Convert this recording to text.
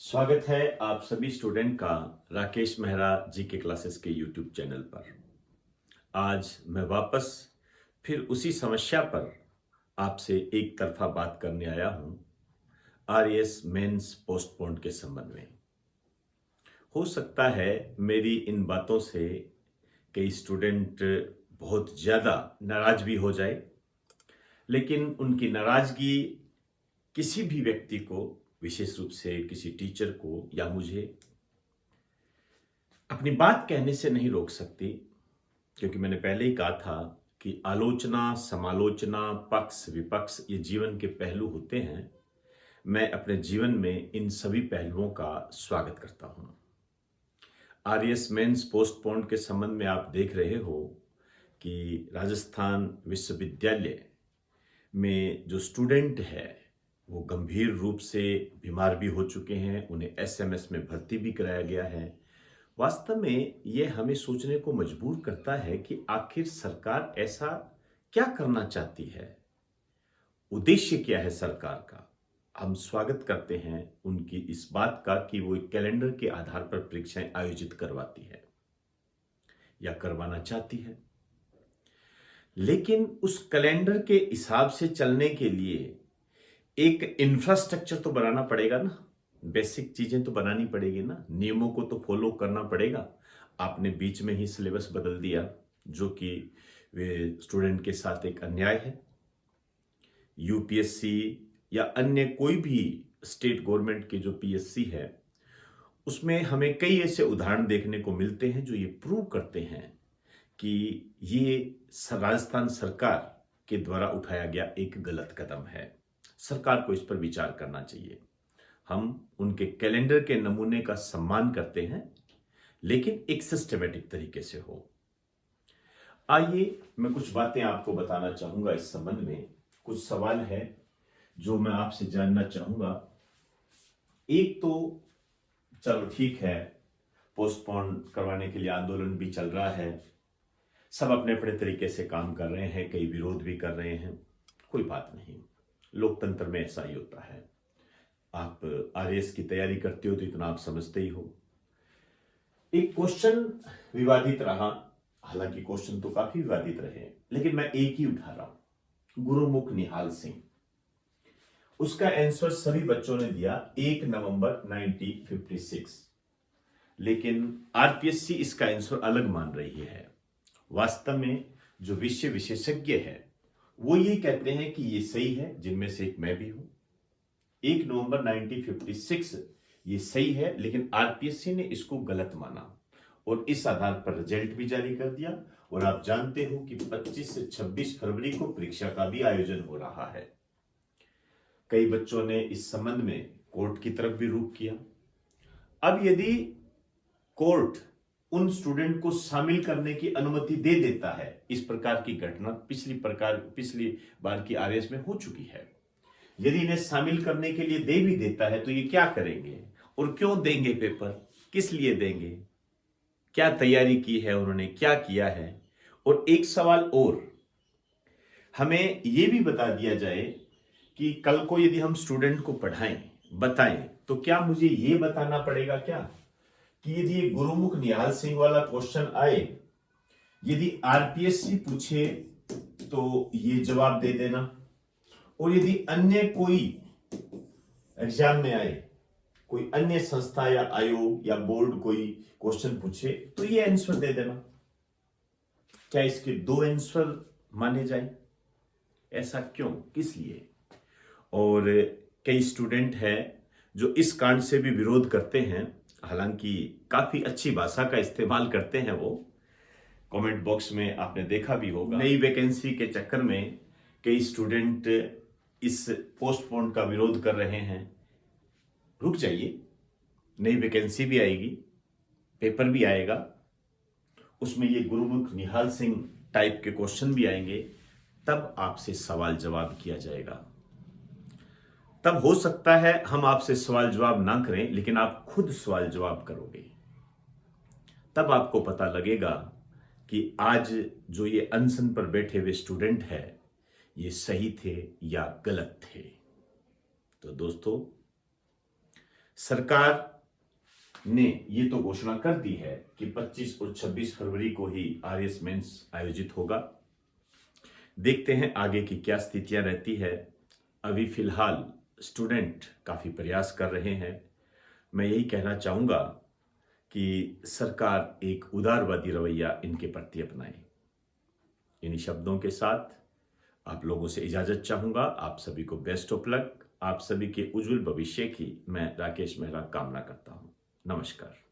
स्वागत है आप सभी स्टूडेंट का राकेश मेहरा जी के क्लासेस के यूट्यूब चैनल पर। आज मैं वापस फिर उसी समस्या पर आपसे एक तरफा बात करने आया हूं, आरएस मेंस पोस्टपोन्ड के संबंध में। हो सकता है मेरी इन बातों से कई स्टूडेंट बहुत ज़्यादा नाराज भी हो जाए, लेकिन उनकी नाराजगी किसी भी व्यक्ति को, विशेष रूप से किसी टीचर को या मुझे, अपनी बात कहने से नहीं रोक सकती। क्योंकि मैंने पहले ही कहा था कि आलोचना, समालोचना, पक्ष विपक्ष ये जीवन के पहलू होते हैं। मैं अपने जीवन में इन सभी पहलुओं का स्वागत करता हूं। आरएस मेंस पोस्टपोन्ड के संबंध में आप देख रहे हो कि राजस्थान विश्वविद्यालय में जो स्टूडेंट है वो गंभीर रूप से बीमार भी हो चुके हैं, उन्हें एसएमएस में भर्ती भी कराया गया है। वास्तव में ये हमें सोचने को मजबूर करता है कि आखिर सरकार ऐसा क्या करना चाहती है, उद्देश्य क्या है सरकार का। हम स्वागत करते हैं उनकी इस बात का कि वो एक कैलेंडर के आधार पर परीक्षाएं आयोजित करवाती है या करवाना चाहती है, लेकिन उस कैलेंडर के हिसाब से चलने के लिए एक इंफ्रास्ट्रक्चर तो बनाना पड़ेगा ना, बेसिक चीजें तो बनानी पड़ेगी ना, नियमों को तो फॉलो करना पड़ेगा। आपने बीच में ही सिलेबस बदल दिया, जो कि वे स्टूडेंट के साथ एक अन्याय है। यूपीएससी या अन्य कोई भी स्टेट गवर्नमेंट की जो पीएससी है, उसमें हमें कई ऐसे उदाहरण देखने को मिलते हैं जो ये प्रूव करते हैं कि ये राजस्थान सरकार के द्वारा उठाया गया एक गलत कदम है। सरकार को इस पर विचार करना चाहिए। हम उनके कैलेंडर के नमूने का सम्मान करते हैं, लेकिन एक सिस्टमेटिक तरीके से हो। आइए मैं कुछ बातें आपको बताना चाहूंगा इस संबंध में। कुछ सवाल है जो मैं आपसे जानना चाहूंगा। एक तो चलो ठीक है, पोस्टपोन करवाने के लिए आंदोलन भी चल रहा है, सब अपने अपने तरीके से काम कर रहे हैं, कई विरोध भी कर रहे हैं, कोई बात नहीं, लोकतंत्र में ऐसा ही होता है। आप आरएस की तैयारी करते हो तो इतना आप समझते ही हो। एक क्वेश्चन विवादित रहा, हालांकि क्वेश्चन तो काफी विवादित रहे, लेकिन मैं एक ही उठा रहा हूं, गुरुमुख निहाल सिंह। उसका आंसर सभी बच्चों ने दिया 1 नवंबर 1956, लेकिन आरपीएससी इसका आंसर अलग मान रही है। वास्तव में जो विषय विशेषज्ञ है वो ये कहते हैं कि ये सही है, जिनमें से एक मैं भी हूं। 1 नवंबर 1956 ये सही है, लेकिन आरपीएससी ने इसको गलत माना और इस आधार पर रिजल्ट भी जारी कर दिया। और आप जानते हो कि 25 से 26 फरवरी को परीक्षा का भी आयोजन हो रहा है। कई बच्चों ने इस संबंध में कोर्ट की तरफ भी रुख किया। अब यदि कोर्ट उन स्टूडेंट को शामिल करने की अनुमति दे देता है, इस प्रकार की घटना पिछली बार की आरएस में हो चुकी है, यदि इन्हें शामिल करने के लिए दे भी देता है तो ये क्या करेंगे और क्यों देंगे पेपर, किस लिए देंगे, क्या तैयारी की है उन्होंने, क्या किया है। और एक सवाल और, हमें यह भी बता दिया जाए कि कल को यदि हम स्टूडेंट को पढ़ाएं, बताएं, तो क्या मुझे यह बताना पड़ेगा क्या कि यदि ये गुरुमुख निहाल सिंह वाला क्वेश्चन आए, यदि आरपीएससी पूछे तो ये जवाब दे देना, और यदि अन्य कोई एग्जाम में आए, कोई अन्य संस्था या आयोग या बोर्ड कोई क्वेश्चन पूछे तो ये आंसर दे देना। क्या इसके दो आंसर माने जाए? ऐसा क्यों, किस लिए? और कई स्टूडेंट हैं जो इस कांड से भी विरोध करते हैं, हालांकि काफी अच्छी भाषा का इस्तेमाल करते हैं। वो कमेंट बॉक्स में आपने देखा भी होगा, नई वैकेंसी के चक्कर में कई स्टूडेंट इस पोस्टपोन का विरोध कर रहे हैं। रुक जाइए, नई वैकेंसी भी आएगी, पेपर भी आएगा, उसमें ये गुरुमुख निहाल सिंह टाइप के क्वेश्चन भी आएंगे, तब आपसे सवाल जवाब किया जाएगा। तब हो सकता है हम आपसे सवाल जवाब ना करें, लेकिन आप खुद सवाल जवाब करोगे। तब आपको पता लगेगा कि आज जो ये अनशन पर बैठे हुए स्टूडेंट है, ये सही थे या गलत थे। तो दोस्तों, सरकार ने ये तो घोषणा कर दी है कि 25 और 26 फरवरी को ही आरएस मेंस आयोजित होगा। देखते हैं आगे की क्या स्थितियां रहती है। अभी फिलहाल स्टूडेंट काफी प्रयास कर रहे हैं। मैं यही कहना चाहूंगा कि सरकार एक उदारवादी रवैया इनके प्रति अपनाए। इन्हीं शब्दों के साथ आप लोगों से इजाजत चाहूंगा। आप सभी को बेस्ट ऑफ लक। आप सभी के उज्जवल भविष्य की मैं राकेश मेहरा कामना करता हूं। नमस्कार।